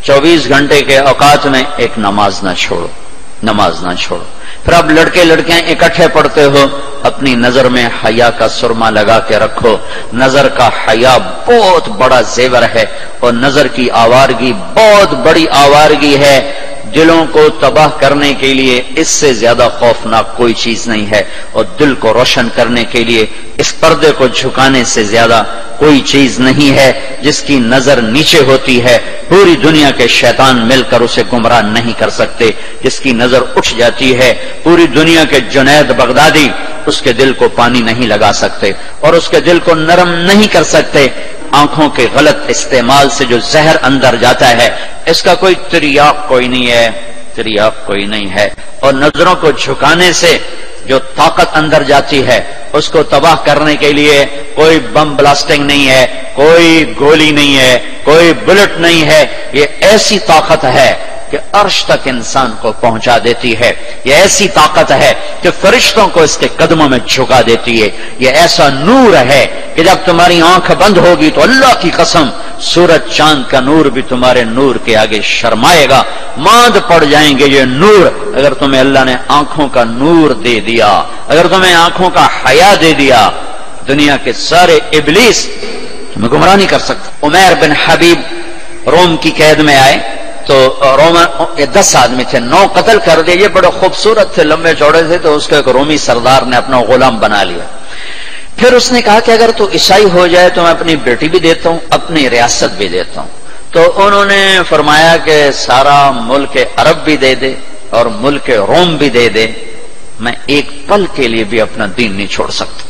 24 گھنٹے کے اوقات میں ایک نماز نہ چھوڑو، نماز نہ چھوڑو۔ پھر اب لڑکے لڑکیاں اکٹھے پڑھتے ہو، اپنی نظر میں حیا کا سرما لگا کے رکھو۔ نظر کا حیا بہت بڑا زیور ہے، اور نظر کی آوارگی بہت بڑی آوارگی ہے۔ دلوں کو تباہ کرنے کے لیے اس سے زیادہ خوفناک کوئی چیز نہیں ہے، اور دل کو روشن کرنے کے لیے اس پردے کو جھکانے سے زیادہ کوئی چیز نہیں ہے۔ جس کی نظر نیچے ہوتی ہے پوری دنیا کے شیطان مل کر اسے گمراہ نہیں کر سکتے۔ جس کی نظر اٹھ جاتی ہے پوری دنیا کے جنید بغدادی اس کے دل کو پانی نہیں لگا سکتے اور اس کے دل کو نرم نہیں کر سکتے۔ آنکھوں کے غلط استعمال سے جو زہر اندر جاتا ہے اس کا کوئی تریاق کوئی نہیں ہے، تریاق کوئی نہیں ہے۔ اور نظروں کو جھکانے سے جو طاقت اندر جاتی ہے اس کو تباہ کرنے کے لیے کوئی بم بلاسٹنگ نہیں ہے، کوئی گولی نہیں ہے، کوئی بلٹ نہیں ہے۔ یہ ایسی طاقت ہے کہ عرش تک انسان کو پہنچا دیتی ہے، یہ ایسی طاقت ہے کہ فرشتوں کو اس کے قدموں میں جھکا دیتی ہے۔ یہ ایسا نور ہے کہ جب تمہاری آنکھ بند ہوگی تو اللہ کی قسم سورج چاند کا نور بھی تمہارے نور کے آگے شرمائے گا، ماند پڑ جائیں گے یہ نور۔ اگر تمہیں اللہ نے آنکھوں کا نور دے دیا، اگر تمہیں آنکھوں کا حیا دے دیا، دنیا کے سارے ابلیس تمہیں گمراہ نہیں کر سکتا۔ عمیر بن حبیب روم کی قید میں آئے تو رومن 10 آدمی تھے، 9 قتل کر دیے۔ یہ بڑے خوبصورت تھے، لمبے چوڑے تھے، تو اس کو ایک رومی سردار نے اپنا غلام بنا لیا۔ پھر اس نے کہا کہ اگر تو عیسائی ہو جائے تو میں اپنی بیٹی بھی دیتا ہوں، اپنی ریاست بھی دیتا ہوں۔ تو انہوں نے فرمایا کہ سارا ملک عرب بھی دے دے اور ملک روم بھی دے دے، میں ایک پل کے لیے بھی اپنا دین نہیں چھوڑ سکتا۔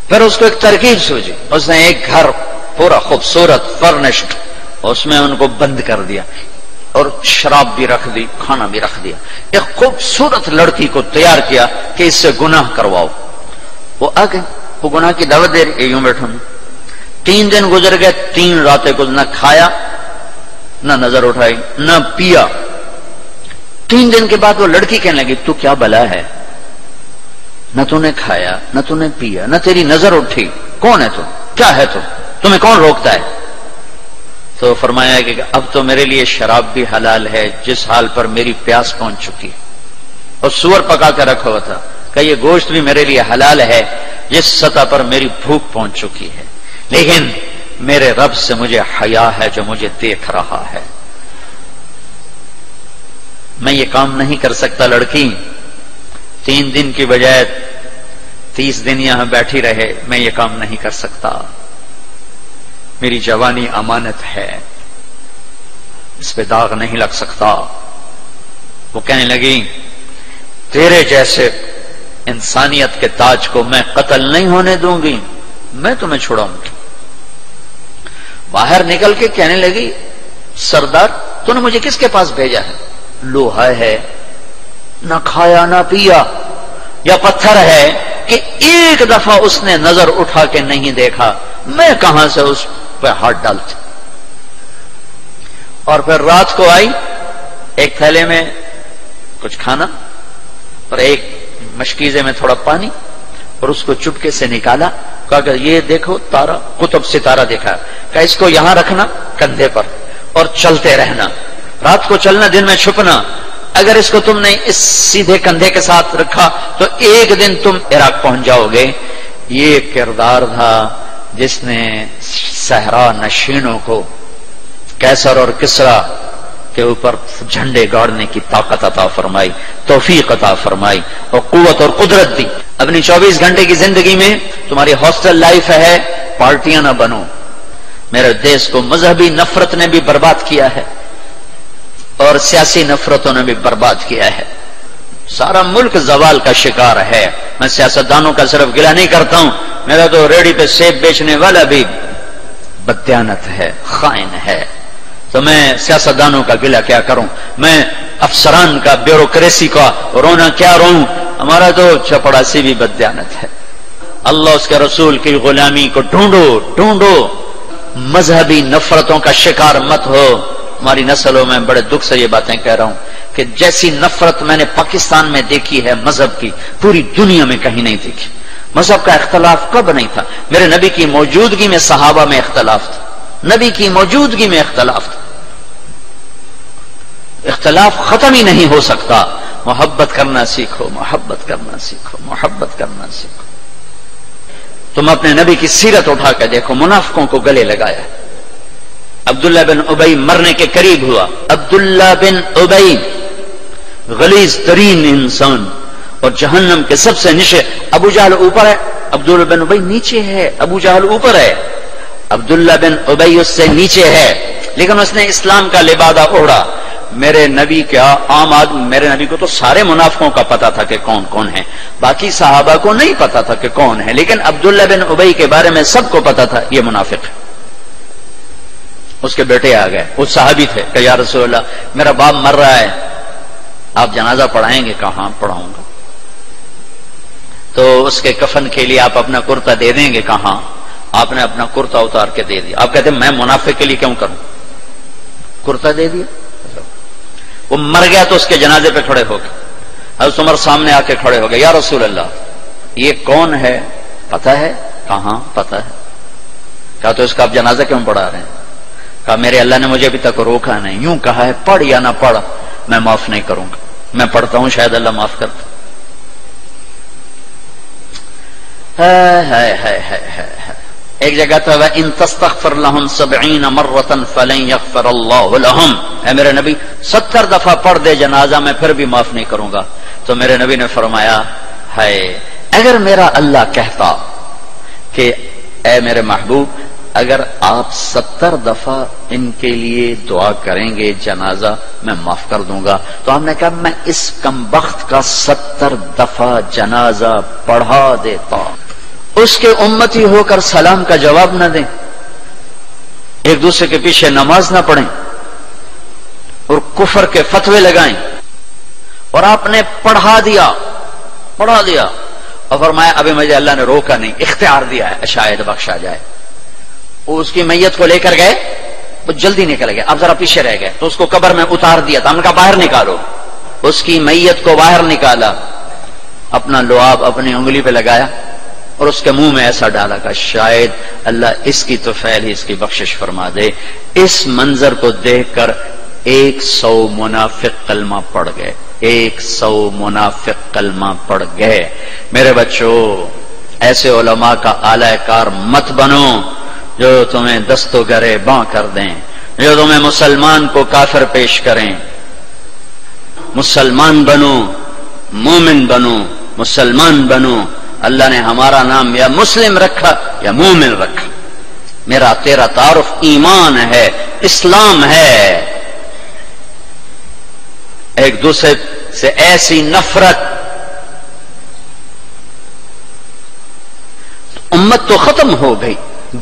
پھر اس کو ایک ترکیب سوچی، اس نے ایک گھر پورا خوبصورت فرنشڈ اس میں ان کو بند کر دیا اور شراب بھی رکھ دی، کھانا بھی رکھ دیا۔ ایک خوبصورت لڑکی کو تیار کیا کہ اس سے گناہ کرواؤ۔ وہ آ گئے، وہ گناہ کی دعوت دے رہی، یوں بیٹھوں۔ 3 دن گزر گئے، 3 راتیں کچھ نہ کھایا، نہ نظر اٹھائی، نہ پیا۔ 3 دن کے بعد وہ لڑکی کہنے لگی تو کیا بلا ہے، نہ تو نے کھایا نہ تو نے پیا نہ تیری نظر اٹھی، کون ہے تو، کیا ہے تو، تمہیں کون روکتا ہے؟ تو فرمایا کہ اب تو میرے لیے شراب بھی حلال ہے جس حال پر میری پیاس پہنچ چکی ہے، اور سور پکا کر رکھا ہوا تھا کہ یہ گوشت بھی میرے لیے حلال ہے جس سطح پر میری بھوک پہنچ چکی ہے، لیکن میرے رب سے مجھے حیا ہے جو مجھے دیکھ رہا ہے۔ میں یہ کام نہیں کر سکتا لڑکی، 3 دن کی بجائے 30 دن یہاں بیٹھی رہے، میں یہ کام نہیں کر سکتا، میری جوانی امانت ہے، اس پہ داغ نہیں لگ سکتا۔ وہ کہنے لگی تیرے جیسے انسانیت کے تاج کو میں قتل نہیں ہونے دوں گی، میں تمہیں چھڑاؤں گی۔ باہر نکل کے کہنے لگی سردار تو نے مجھے کس کے پاس بھیجا ہے؟ لوہا ہے، نہ کھایا نہ پیا، یا پتھر ہے کہ ایک دفعہ اس نے نظر اٹھا کے نہیں دیکھا، میں کہاں سے اس پہ ہاتھ ڈالتی؟ اور پھر رات کو آئی، ایک تھیلے میں کچھ کھانا اور ایک مشکیزے میں تھوڑا پانی، اور اس کو چپکے سے نکالا، کہا کہ یہ دیکھو تارا، قطب ستارہ دیکھا، کہ اس کو یہاں رکھنا کندھے پر اور چلتے رہنا، رات کو چلنا دن میں چھپنا۔ اگر اس کو تم نے اس سیدھے کندھے کے ساتھ رکھا تو ایک دن تم عراق پہنچ جاؤ گے۔ یہ کردار تھا جس نے صحرا نشینوں کو کیسر اور کسرا کے اوپر جھنڈے گاڑنے کی طاقت عطا فرمائی، توفیق عطا فرمائی اور قوت اور قدرت دی۔ اپنی 24 گھنٹے کی زندگی میں تمہاری ہاسٹل لائف ہے، پارٹیاں نہ بنو۔ میرے دیش کو مذہبی نفرت نے بھی برباد کیا ہے اور سیاسی نفرتوں نے بھی برباد کیا ہے، سارا ملک زوال کا شکار ہے۔ میں سیاستدانوں کا صرف گلہ نہیں کرتا ہوں، میرا تو ریڈی پہ سیب بیچنے والا بھی بددیانت ہے، خائن ہے، تو میں سیاستدانوں کا گلہ کیا کروں، میں افسران کا، بیوروکریسی کا رونا کیا روں، ہمارا تو چپڑاسی بھی بددیانت ہے۔ اللہ اس کے رسول کی غلامی کو ڈھونڈو ڈھونڈو، مذہبی نفرتوں کا شکار مت ہو۔ ہماری نسلوں میں بڑے دکھ سے یہ باتیں کہہ رہا ہوں کہ جیسی نفرت میں نے پاکستان میں دیکھی ہے مذہب کی، پوری دنیا میں کہیں نہیں دیکھی۔ مذہب کا اختلاف کب نہیں تھا؟ میرے نبی کی موجودگی میں صحابہ میں اختلاف تھا، نبی کی موجودگی میں اختلاف تھا، اختلاف ختم ہی نہیں ہو سکتا. محبت کرنا سیکھو، محبت کرنا سیکھو، محبت کرنا سیکھو. تم اپنے نبی کی سیرت اٹھا کے دیکھو، منافقوں کو گلے لگایا. عبداللہ بن ابی مرنے کے قریب ہوا. عبداللہ بن ابی غلیظ ترین انسان اور جہنم کے سب سے نیچے. ابو جہل اوپر ہے، عبداللہ بن ابی نیچے ہے. ابو جہل اوپر ہے، عبداللہ بن ابی اس سے نیچے ہے، لیکن اس نے اسلام کا لبادہ اوڑھا. میرے نبی کیا عام آدمی، میرے نبی کو تو سارے منافقوں کا پتا تھا کہ کون کون ہے، باقی صحابہ کو نہیں پتا تھا کہ کون ہے، لیکن عبداللہ بن ابی کے بارے میں سب کو پتا تھا یہ منافق ہے. اس کے بیٹے آ گئے، وہ صحابی تھے، کہ یا رسول اللہ میرا باپ مر رہا ہے، آپ جنازہ پڑھائیں گے؟ کہاں پڑھاؤں گا. تو اس کے کفن کے لیے آپ اپنا کرتا دے دیں گے؟ کہاں. آپ نے اپنا کرتا اتار کے دے دیا. آپ کہتے ہیں میں منافق کے لیے کیوں کروں، کرتا دے دیا. وہ مر گیا تو اس کے جنازے پہ کھڑے ہو گئے. حضرت عمر سامنے آ کے کھڑے ہو گئے، یا رسول اللہ یہ کون ہے پتا ہے؟ کہاں پتا ہے. کہا تو اس کا آپ جنازہ کیوں پڑھا رہے ہیں؟ کہا میرے اللہ نے مجھے ابھی تک روکا نہیں، یوں کہا ہے پڑھ یا نہ پڑھ میں معاف نہیں کروں گا. میں پڑھتا ہوں شاید اللہ معاف کرتا. ایک جگہ تو ان تستغفر لهم 70 مرة فلن يغفر الله لهم، اے میرے نبی 70 دفعہ پڑھ دے جنازہ میں پھر بھی معاف نہیں کروں گا. تو میرے نبی نے فرمایا ہے اگر میرا اللہ کہتا کہ اے میرے محبوب اگر آپ 70 دفعہ ان کے لیے دعا کریں گے جنازہ میں معاف کر دوں گا، تو ہم نے کہا میں اس کمبخت کا 70 دفعہ جنازہ پڑھا دیتا. اس کے امتی ہو کر سلام کا جواب نہ دیں، ایک دوسرے کے پیچھے نماز نہ پڑھیں اور کفر کے فتوے لگائیں. اور آپ نے پڑھا دیا اور فرمایا ابھی مجھے اللہ نے روکا نہیں، اختیار دیا ہے شاید بخشا جائے. وہ اس کی میت کو لے کر گئے، وہ جلدی نکل گئے، اب ذرا پیچھے رہ گئے تو اس کو قبر میں اتار دیا تھا. ہم نے کہا باہر نکالو. اس کی میت کو باہر نکالا، اپنا لعاب اپنی انگلی پہ لگایا اور اس کے منہ میں ایسا ڈالا کہ شاید اللہ اس کی توفیل ہی اس کی بخشش فرما دے. اس منظر کو دیکھ کر 100 منافق کلمہ پڑھ گئے. 100 منافق کلمہ پڑھ گئے. میرے بچوں ایسے علماء کا اعلی کار مت بنو جو تمہیں دست و گرے باں کر دیں، جو تمہیں مسلمان کو کافر پیش کریں. مسلمان بنو، مومن بنو، مسلمان بنو. اللہ نے ہمارا نام یا مسلم رکھا یا مومن رکھا. میرا تیرا تعارف ایمان ہے، اسلام ہے. ایک دوسرے سے ایسی نفرت، امت تو ختم ہو گئی،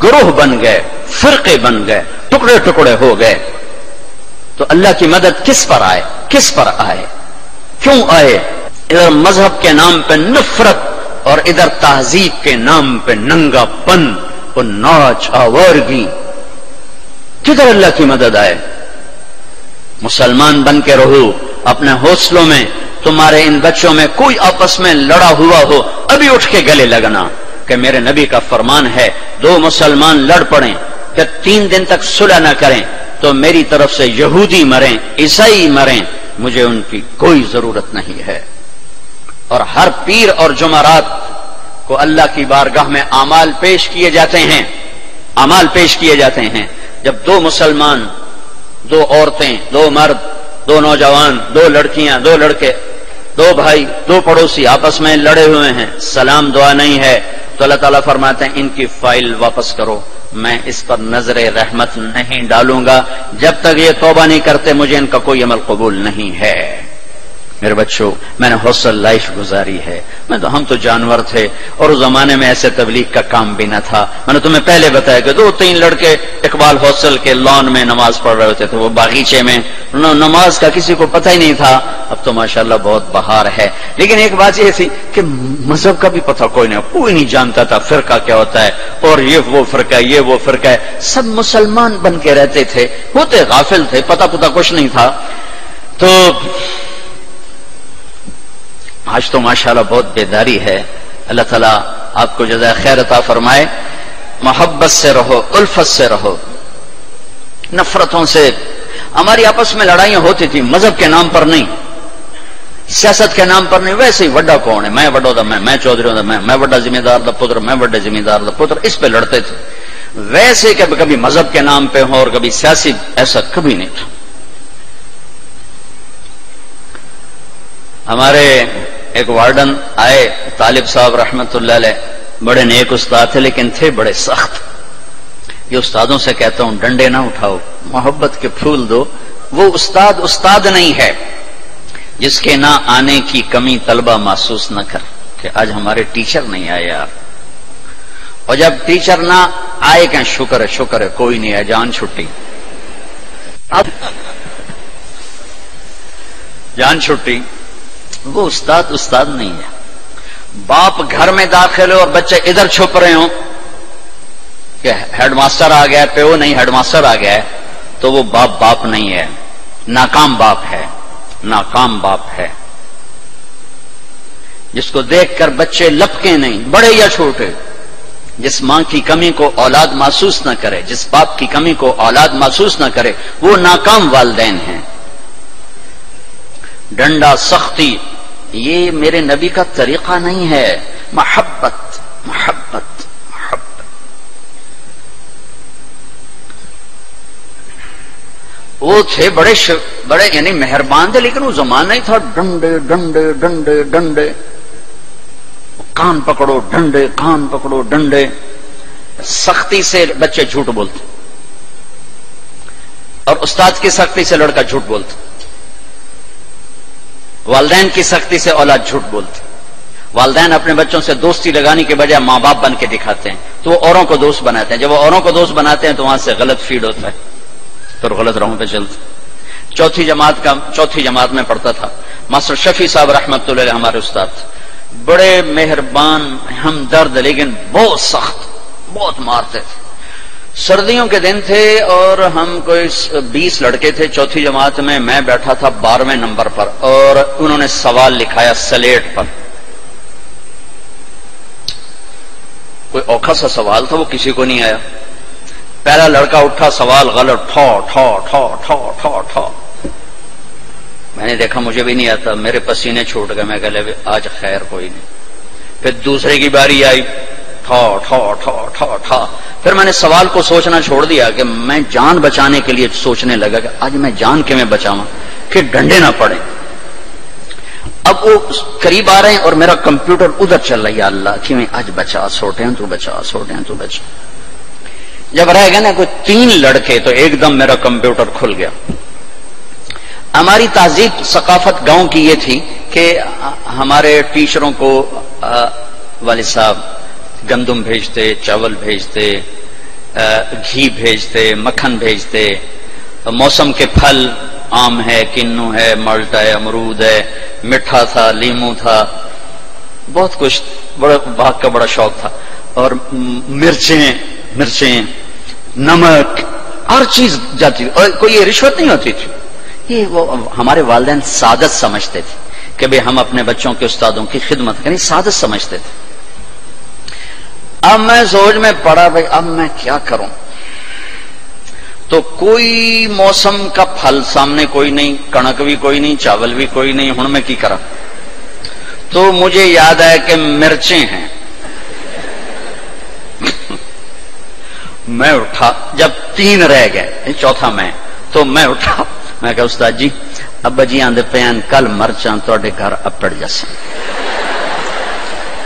گروہ بن گئے، فرقے بن گئے، ٹکڑے ٹکڑے ہو گئے. تو اللہ کی مدد کس پر آئے؟ کس پر آئے؟ کیوں آئے؟ ادھر مذہب کے نام پہ نفرت اور ادھر تہذیب کے نام پہ ننگا پن اور ناچ آوارگی. کدھر اللہ کی مدد آئے؟ مسلمان بن کے رہو اپنے حوصلوں میں. تمہارے ان بچوں میں کوئی آپس میں لڑا ہوا ہو ابھی اٹھ کے گلے لگنا، کہ میرے نبی کا فرمان ہے 2 مسلمان لڑ پڑیں کہ 3 دن تک صلح نہ کریں تو میری طرف سے یہودی مریں عیسائی مریں، مجھے ان کی کوئی ضرورت نہیں ہے. اور ہر پیر اور جمعرات کو اللہ کی بارگاہ میں اعمال پیش کیے جاتے ہیں. اعمال پیش کیے جاتے ہیں. جب 2 مسلمان، 2 عورتیں، 2 مرد، 2 نوجوان، 2 لڑکیاں، 2 لڑکے، 2 بھائی، 2 پڑوسی آپس میں لڑے ہوئے ہیں، سلام دعا نہیں ہے، تو اللہ تعالیٰ فرماتے ہیں ان کی فائل واپس کرو، میں اس پر نظر رحمت نہیں ڈالوں گا. جب تک یہ توبہ نہیں کرتے مجھے ان کا کوئی عمل قبول نہیں ہے. میرے بچوں میں نے حوصل لائف گزاری ہے. ہم تو جانور تھے اور اس زمانے میں ایسے تبلیغ کا کام بھی نہ تھا. میں نے تمہیں پہلے بتایا کہ 2-3 لڑکے اقبال حوصل کے لان میں نماز پڑھ رہے ہوتے تھے، وہ باغیچے میں، نماز کا کسی کو پتہ ہی نہیں تھا. اب تو ماشاءاللہ بہت بہار ہے. لیکن ایک بات یہ تھی کہ مذہب کا بھی پتہ کوئی نہیں جانتا تھا فرقہ کیا ہوتا ہے، اور یہ وہ فرقہ ہے، یہ وہ فرقہ ہے. سب مسلمان بن کے رہتے تھے، ہوتے غافل تھے، پتہ کچھ نہیں تھا. تو آج تو ماشاءاللہ بہت بیداری ہے. اللہ تعالیٰ آپ کو جزائے خیر عطا فرمائے. محبت سے رہو، الفت سے رہو، نفرتوں سے. ہماری آپس میں لڑائیاں ہوتی تھی، مذہب کے نام پر نہیں، سیاست کے نام پر نہیں، ویسے ہی وڈا کون ہے، میں وڈا دا میں چودھری دا میں وڈا ذمہ دار دا پتر، میں وڈے ذمہ دار دا پتر، اس پہ لڑتے تھے. ویسے کہ کبھی مذہب کے نام پہ ہو اور کبھی سیاسی، ایسا کبھی نہیں تھا. ہمارے ایک وارڈن آئے، طالب صاحب رحمت اللہ علیہ، بڑے نیک استاد تھے لیکن تھے بڑے سخت. یہ استادوں سے کہتا ہوں ڈنڈے نہ اٹھاؤ، محبت کے پھول دو. وہ استاد نہیں ہے جس کے نہ آنے کی کمی طلبہ محسوس نہ کر کہ آج ہمارے ٹیچر نہیں آئے یار. اور جب ٹیچر نہ آئے کہ شکر ہے کوئی نہیں ہے، جان چھٹی. اب جان چھٹی. وہ استاد نہیں ہے. باپ گھر میں داخل ہو اور بچے ادھر چھپ رہے ہوں کہ ہیڈ ماسٹر آ گیا ہے، پیو نہیں ہیڈ ماسٹر آ گیا ہے، تو وہ باپ نہیں ہے، ناکام باپ ہے. ناکام باپ ہے جس کو دیکھ کر بچے لپکیں نہیں، بڑے یا چھوٹے. جس ماں کی کمی کو اولاد محسوس نہ کرے، جس باپ کی کمی کو اولاد محسوس نہ کرے، وہ ناکام والدین ہیں. ڈنڈا، سختی، یہ میرے نبی کا طریقہ نہیں ہے. محبت محبت محبت. وہ تھے بڑے یعنی مہربان تھے، لیکن وہ زمانہ ہی تھا ڈنڈے ڈنڈے ڈنڈے ڈنڈے، کان پکڑو ڈنڈے، کان پکڑو ڈنڈے. سختی سے بچے جھوٹ بولتے اور استاد کی سختی سے لڑکا جھوٹ بولتا. والدین کی سختی سے اولاد جھوٹ بولتی. والدین اپنے بچوں سے دوستی لگانے کے بجائے ماں باپ بن کے دکھاتے ہیں، تو وہ اوروں کو دوست بناتے ہیں. جب وہ اوروں کو دوست بناتے ہیں تو وہاں سے غلط فیڈ ہوتا ہے، پھر غلط راہوں پہ چلتے. چوتھی جماعت میں پڑھتا تھا. ماسٹر شفیع صاحب رحمت اللہ علیہ ہمارے استاد تھے، بڑے مہربان، ہمدرد، لیکن بہت سخت، بہت مارتے تھے. سردیوں کے دن تھے اور ہم کوئی 20 لڑکے تھے چوتھی جماعت میں. میں بیٹھا تھا 12ویں نمبر پر اور انہوں نے سوال لکھایا سلیٹ پر. کوئی اوکھا سا سوال تھا، وہ کسی کو نہیں آیا. پہلا لڑکا اٹھا، سوال غلط، ٹھو ٹھو ٹھو ٹھو ٹھو ٹھو. میں نے دیکھا مجھے بھی نہیں آتا، میرے پسینے چھوٹ گئے. میں کہہ آج خیر کوئی نہیں. پھر دوسرے کی باری آئی، ٹھو ٹھو ٹھو ٹھو ٹھو. پھر میں نے سوال کو سوچنا چھوڑ دیا کہ میں جان بچانے کے لیے سوچنے لگا کہ آج میں جان کے میں بچاؤں کہ ڈنڈے نہ پڑیں. اب وہ قریب آ رہے ہیں اور میرا کمپیوٹر ادھر چل رہا ہے، یا اللہ کہ میں آج بچا، سوٹے ہیں تو بچا، سوٹے ہیں تو بچا. جب رہ گئے نا کوئی 3 لڑکے تو ایک دم میرا کمپیوٹر کھل گیا. ہماری تہذیب ثقافت گاؤں کی یہ تھی کہ ہمارے ٹیچروں کو والد صاحب گندم بھیجتے، چاول بھیجتے، گھی بھیجتے، مکھن بھیجتے. موسم کے پھل، آم ہے، کنو ہے، مالٹا ہے، امرود ہے، میٹھا تھا، لیمو تھا، بہت کچھ. بڑا باغ کا بڑا شوق تھا. اور مرچیں، نمک، ہر چیز جاتی تھی. اور کوئی یہ رشوت نہیں ہوتی تھی. یہ وہ ہمارے والدین سعادت سمجھتے تھے کہ بھئی ہم اپنے بچوں کے استادوں کی خدمت کریں، سعادت سمجھتے تھے. اب میں سوچ میں پڑا بھائی اب میں کیا کروں. تو کوئی موسم کا پھل سامنے کوئی نہیں، کنک بھی کوئی نہیں، چاول بھی کوئی نہیں. ہوں میں کی کرا؟ تو مجھے یاد آیا کہ مرچیں ہیں. میں اٹھا، جب 3 رہ گئے، چوتھا میں، تو میں اٹھا. میں کہا استاد جی ابا جی آندے پین کل مرچاں تواڈے گھر اپڑ جاساں.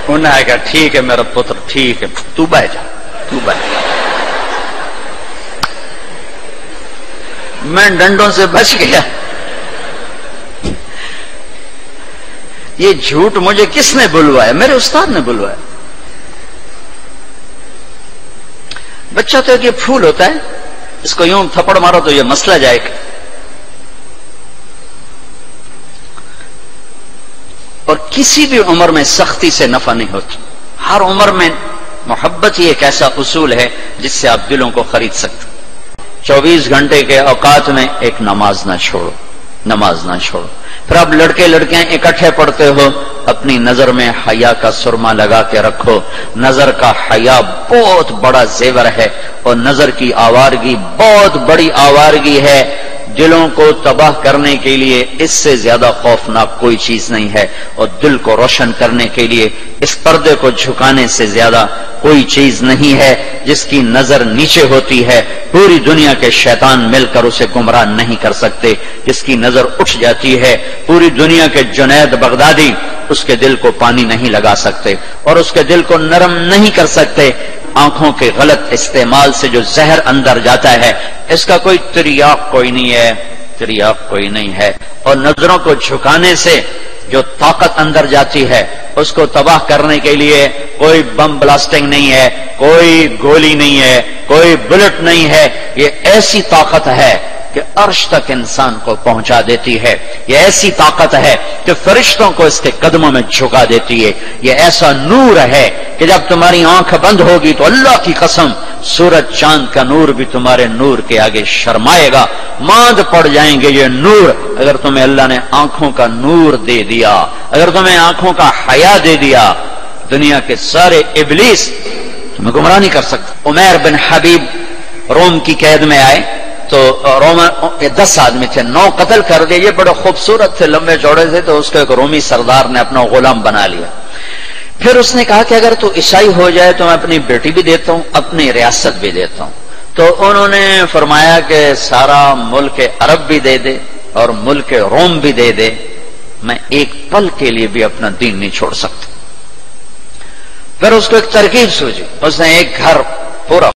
انہوں نے کہا ٹھیک ہے میرا پتر، ٹھیک ہے، تو بہ جا، تو بہ جا. میں ڈنڈوں سے بچ گیا. یہ جھوٹ مجھے کس نے بلوایا؟ میرے استاد نے بلوایا. بچہ تو ایک یہ پھول ہوتا ہے، اس کو یوں تھپڑ مارو تو یہ مسئلہ جائے گا. اور کسی بھی عمر میں سختی سے نفع نہیں ہوتی. ہر عمر میں محبت ہی ایک ایسا اصول ہے جس سے آپ دلوں کو خرید سکتے. 24 گھنٹے کے اوقات میں ایک نماز نہ چھوڑو، نماز نہ چھوڑو. پھر آپ لڑکے لڑکیاں اکٹھے پڑھتے ہو، اپنی نظر میں حیا کا سرما لگا کے رکھو. نظر کا حیا بہت بڑا زیور ہے اور نظر کی آوارگی بہت بڑی آوارگی ہے. دلوں کو تباہ کرنے کے لیے اس سے زیادہ خوفناک کوئی چیز نہیں ہے، اور دل کو روشن کرنے کے لیے اس پردے کو جھکانے سے زیادہ کوئی چیز نہیں ہے۔ جس کی نظر نیچے ہوتی ہے پوری دنیا کے شیطان مل کر اسے گمراہ نہیں کر سکتے، جس کی نظر اٹھ جاتی ہے پوری دنیا کے جنید بغدادی اس کے دل کو پانی نہیں لگا سکتے اور اس کے دل کو نرم نہیں کر سکتے۔ آنکھوں کے غلط استعمال سے جو زہر اندر جاتا ہے اس کا کوئی تریاق کوئی نہیں ہے، تریاق کوئی نہیں ہے، اور نظروں کو جھکانے سے جو طاقت اندر جاتی ہے اس کو تباہ کرنے کے لیے کوئی بم بلاسٹنگ نہیں ہے، کوئی گولی نہیں ہے، کوئی بلٹ نہیں ہے، یہ ایسی طاقت ہے کہ عرش تک انسان کو پہنچا دیتی ہے، یہ ایسی طاقت ہے کہ فرشتوں کو اس کے قدموں میں جھکا دیتی ہے، یہ ایسا نور ہے کہ جب تمہاری آنکھ بند ہوگی تو اللہ کی قسم سورج چاند کا نور بھی تمہارے نور کے آگے شرمائے گا، ماند پڑ جائیں گے یہ نور۔ اگر تمہیں اللہ نے آنکھوں کا نور دے دیا، اگر تمہیں آنکھوں کا حیا دے دیا، دنیا کے سارے ابلیس تمہیں گمراہ نہیں کر سکتا۔ عمیر بن حبیب روم کی قید میں آئے تو رومن 10 آدمی تھے، 9 قتل کر دیے، یہ بڑے خوبصورت تھے، لمبے چوڑے تھے، تو اس کو ایک رومی سردار نے اپنا غلام بنا لیا۔ پھر اس نے کہا کہ اگر تو عیسائی ہو جائے تو میں اپنی بیٹی بھی دیتا ہوں، اپنی ریاست بھی دیتا ہوں۔ تو انہوں نے فرمایا کہ سارا ملک عرب بھی دے دے اور ملک روم بھی دے دے، میں ایک پل کے لیے بھی اپنا دین نہیں چھوڑ سکتا۔ پھر اس کو ایک ترکیب سوچی، اس نے ایک گھر پورا